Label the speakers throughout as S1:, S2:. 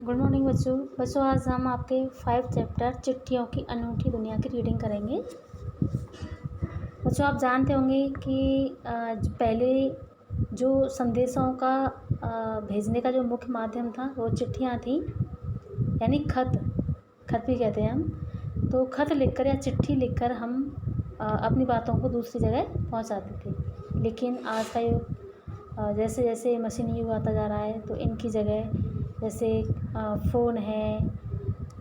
S1: Good morning बच्चों। आज हम आपके 5 चैप्टर चिट्ठियों की अनूठी दुनिया की रीडिंग करेंगे। बच्चों, आप जानते होंगे कि पहले जो संदेशों का भेजने का जो मुख्य माध्यम था वो चिट्ठियाँ थी, यानी खत भी कहते हैं हम। तो खत लिखकर या चिट्ठी लिखकर हम अपनी बातों को दूसरी जगह पहुंचाते थे। लेकिन आज का युग जैसे जैसे मशीनी युग आता जा रहा है, तो इनकी जगह जैसे फ़ोन है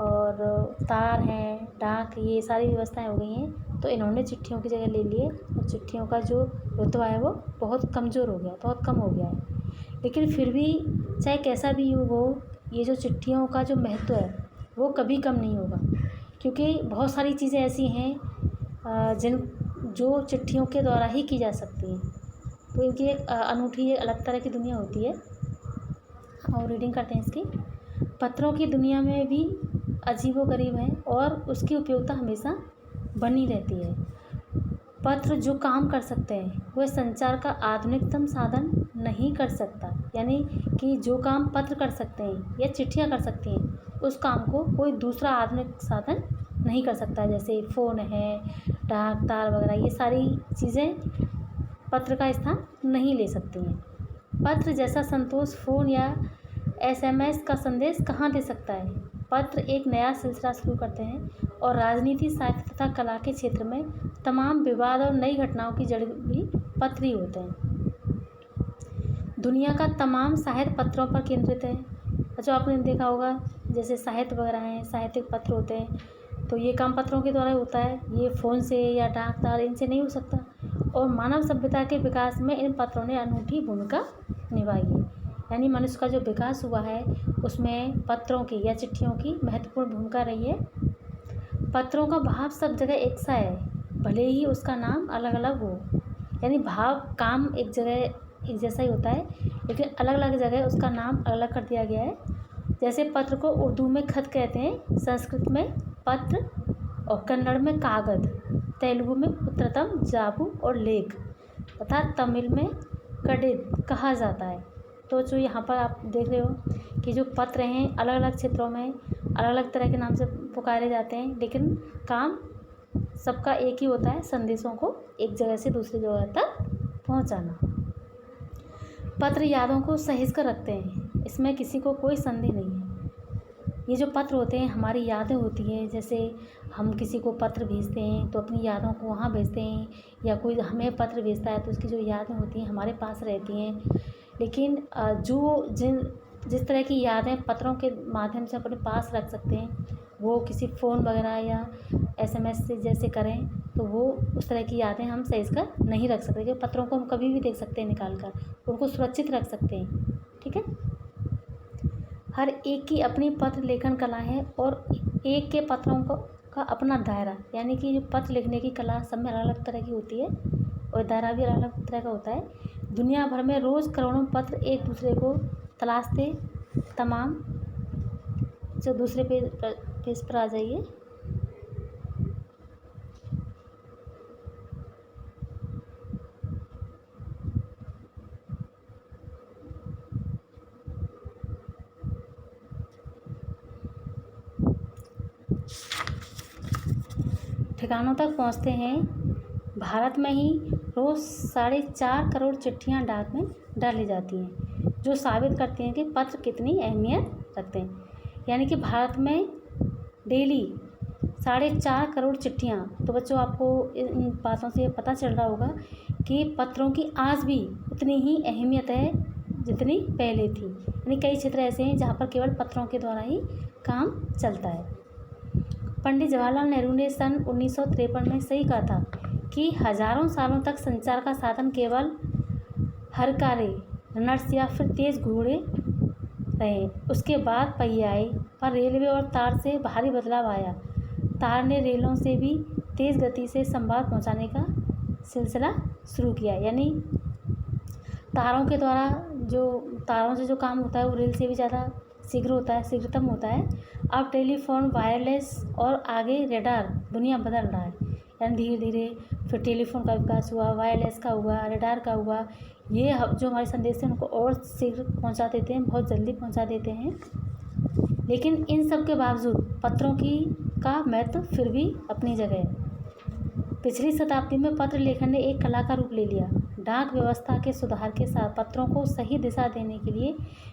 S1: और तार हैं, डाक, ये सारी व्यवस्थाएं हो गई हैं। तो इन्होंने चिट्ठियों की जगह ले लिए और चिट्ठियों का जो रुतबा है वो बहुत कमज़ोर हो गया, बहुत कम हो गया है। लेकिन फिर भी चाहे कैसा भी युग हो, ये जो चिट्ठियों का जो महत्व है वो कभी कम नहीं होगा, क्योंकि बहुत सारी चीज़ें ऐसी हैं जो चिट्ठियों के द्वारा ही की जा सकती हैं। तो इनकी एक अनूठी अलग तरह की दुनिया होती है। और रीडिंग करते हैं इसकी। पत्रों की दुनिया में भी अजीबोगरीब है और उसकी उपयोगिता हमेशा बनी रहती है। पत्र जो काम कर सकते हैं वह संचार का आधुनिकतम साधन नहीं कर सकता, यानी कि जो काम पत्र कर सकते हैं या चिट्ठियाँ कर सकती हैं, उस काम को कोई दूसरा आधुनिक साधन नहीं कर सकता। जैसे फ़ोन है, डाक, तार वगैरह, ये सारी चीज़ें पत्र का स्थान नहीं ले सकती हैं। पत्र जैसा संतोष फ़ोन या SMS का संदेश कहाँ दे सकता है। पत्र एक नया सिलसिला शुरू करते हैं और राजनीति, साहित्य तथा कला के क्षेत्र में तमाम विवाद और नई घटनाओं की जड़ भी पत्र ही होते हैं। दुनिया का तमाम साहित्य पत्रों पर केंद्रित है। जो आपने देखा होगा, जैसे साहित्य वगैरह हैं, साहित्यिक पत्र होते हैं, तो ये काम पत्रों के द्वारा होता है। ये फ़ोन से या डाक, तार, इनसे नहीं हो सकता। और मानव सभ्यता के विकास में इन पत्रों ने अनूठी भूमिका निभाई है। यानी मनुष्य का जो विकास हुआ है उसमें पत्रों की या चिट्ठियों की महत्वपूर्ण भूमिका रही है। पत्रों का भाव सब जगह एक सा है, भले ही उसका नाम अलग अलग हो। यानी भाव, काम एक जगह एक जैसा ही होता है, लेकिन अलग अलग जगह उसका नाम अलग अलग कर दिया गया है। जैसे पत्र को उर्दू में खत कहते हैं, संस्कृत में पत्र और कन्नड़ में कागज, तेलुगु में उत्तरतम जाबू और लेख तथा तमिल में कडिद कहा जाता है। तो जो यहाँ पर आप देख रहे हो कि जो पत्र हैं अलग अलग क्षेत्रों में अलग अलग तरह के नाम से पुकारे जाते हैं, लेकिन काम सबका एक ही होता है, संदेशों को एक जगह से दूसरी जगह तक पहुँचाना। पत्र यादों को सहेज कर रखते हैं, इसमें किसी को कोई संदेह नहीं है। ये जो पत्र होते हैं हमारी यादें होती हैं। जैसे हम किसी को पत्र भेजते हैं तो अपनी यादों को वहाँ भेजते हैं, या कोई हमें पत्र भेजता है तो उसकी जो यादें होती हैं हमारे पास रहती हैं। लेकिन जिस तरह की यादें पत्रों के माध्यम से अपने पास रख सकते हैं, वो किसी फ़ोन वगैरह या SMS से जैसे करें, तो वो उस तरह की यादें हम सहेज कर नहीं रख सकते। क्योंकि पत्रों को हम कभी भी देख सकते हैं निकाल कर, उनको सुरक्षित रख सकते हैं। ठीक है। हर एक की अपनी पत्र लेखन कला है और एक के पत्रों का अपना दायरा, यानी कि जो पत्र लिखने की कला सब में अलग अलग तरह की होती है और दायरा भी अलग अलग तरह का होता है। दुनिया भर में रोज़ करोड़ों पत्र एक दूसरे को तलाशते तमाम। जो दूसरे पेज पर आ जाइए। ठिकानों तक पहुंचते हैं। भारत में ही रोज़ 4.5 करोड़ चिट्ठियां डाक में डाली जाती हैं, जो साबित करती हैं कि पत्र कितनी अहमियत रखते हैं। यानी कि भारत में डेली 4.5 करोड़ चिट्ठियां। तो बच्चों, आपको इन बातों से पता चल रहा होगा कि पत्रों की आज भी उतनी ही अहमियत है जितनी पहले थी। यानी कई क्षेत्र ऐसे हैं जहाँ पर केवल पत्रों के द्वारा ही काम चलता है। पंडित जवाहरलाल नेहरू ने सन 1953 में सही कहा था कि हजारों सालों तक संचार का साधन केवल हरकारे, रनर्स या फिर तेज घोड़े रहे। उसके बाद पहिए आए, पर रेलवे और तार से भारी बदलाव आया। तार ने रेलों से भी तेज़ गति से संवाद पहुंचाने का सिलसिला शुरू किया। यानी तारों के द्वारा तारों से जो काम होता है वो रेल से भी ज़्यादा शीघ्र होता है, शीघ्रतम होता है। अब टेलीफोन, वायरलेस और आगे रेडार, दुनिया बदल रहा है। यानी धीरे धीरे फिर टेलीफोन का विकास हुआ, वायरलेस का हुआ, रेडार का हुआ। ये जो हमारे संदेश हैं उनको और शीघ्र पहुंचा देते हैं, बहुत जल्दी पहुंचा देते हैं। लेकिन इन सब के बावजूद पत्रों का महत्व फिर भी अपनी जगह है। पिछली शताब्दी में पत्र लेखन ने एक कला का रूप ले लिया। डाक व्यवस्था के सुधार के साथ पत्रों को सही दिशा देने के लिए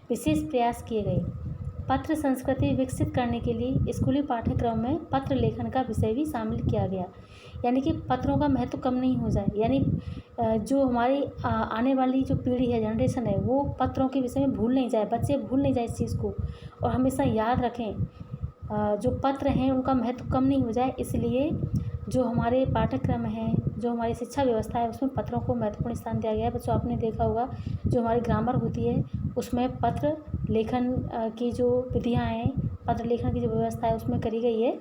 S1: विशेष प्रयास किए गए। पत्र संस्कृति विकसित करने के लिए स्कूली पाठ्यक्रम में पत्र लेखन का विषय भी शामिल किया गया, यानी कि पत्रों का महत्व कम नहीं हो जाए, यानी जो हमारी आने वाली जो पीढ़ी है, जनरेशन है, वो पत्रों के विषय में भूल नहीं जाए, बच्चे भूल नहीं जाए इस चीज़ को, और हमेशा याद रखें जो पत्र हैं उनका महत्व कम नहीं हो जाए। इसलिए जो हमारे पाठ्यक्रम हैं, जो हमारी शिक्षा व्यवस्था है, उसमें पत्रों को महत्वपूर्ण स्थान दिया गया है। बच्चों, आपने देखा होगा जो हमारी ग्रामर होती है उसमें पत्र लेखन की जो विधियाँ हैं, पत्र लेखन की जो व्यवस्था है उसमें करी गई है।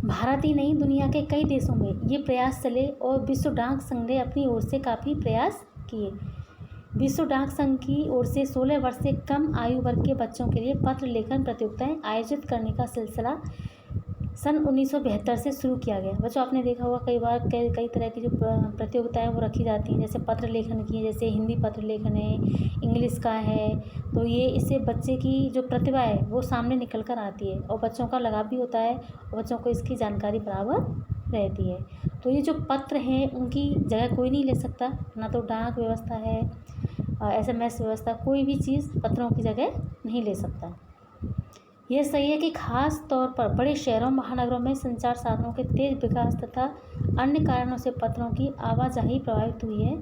S1: भारत ही नहीं, दुनिया के कई देशों में ये प्रयास चले और विश्व डाक संघ ने अपनी ओर से काफ़ी प्रयास किए। विश्व डाक संघ की ओर से 16 वर्ष से कम आयु वर्ग के बच्चों के लिए पत्र लेखन प्रतियोगिताएं आयोजित करने का सिलसिला सन 1972 से शुरू किया गया। बच्चों, आपने देखा होगा कई बार कई तरह की जो प्रतियोगिताएं वो रखी जाती हैं, जैसे पत्र लेखन की, जैसे हिंदी पत्र लेखन है, इंग्लिश का है। तो ये इससे बच्चे की जो प्रतिभा है वो सामने निकल कर आती है और बच्चों का लगाव भी होता है और बच्चों को इसकी जानकारी बराबर रहती है। तो ये जो पत्र हैं उनकी जगह कोई नहीं ले सकता, ना तो डाक व्यवस्था है, SMS व्यवस्था, कोई भी चीज़ पत्रों की जगह नहीं ले सकता। यह सही है कि खास तौर पर बड़े शहरों महानगरों में संचार साधनों के तेज विकास तथा अन्य कारणों से पत्रों की आवाजाही प्रभावित हुई है,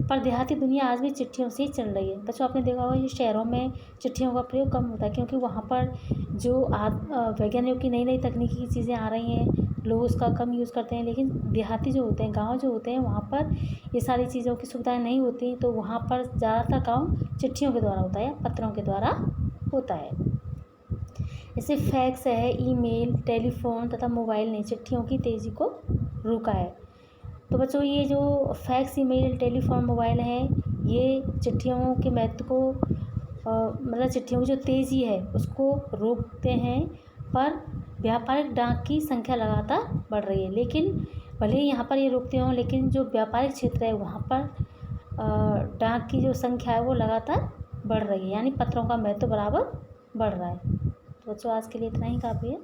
S1: पर देहाती दुनिया आज भी चिट्ठियों से ही चल रही है। बच्चों, आपने देखा होगा कि शहरों में चिट्ठियों का प्रयोग कम होता है, क्योंकि वहाँ पर जो वैज्ञानिक की नई नई तकनीकी की चीज़ें आ रही हैं, लोग उसका कम यूज़ करते हैं। लेकिन देहाती जो होते हैं, गाँव जो होते हैं, वहाँ पर ये सारी चीज़ों की सुविधाएँ नहीं होती, तो वहाँ पर ज़्यादातर काम चिट्ठियों के द्वारा होता है या पत्रों के द्वारा होता है। जैसे फैक्स है, ईमेल, टेलीफोन तथा मोबाइल ने चिट्ठियों की तेज़ी को रोका है। तो बच्चों, ये जो फैक्स, ईमेल, टेलीफोन, मोबाइल है, ये चिट्ठियों के महत्व को मतलब चिट्ठियों की जो तेज़ी है उसको रोकते हैं, पर व्यापारिक डाक की संख्या लगातार बढ़ रही है। लेकिन भले ही यहाँ पर ये रोकते हों, लेकिन जो व्यापारिक क्षेत्र है वहाँ पर डाक की जो संख्या है वो लगातार बढ़ रही है, यानी पत्रों का महत्व बराबर बढ़ रहा है। तो बच्चों, आज के लिए इतना ही काफ़ी है।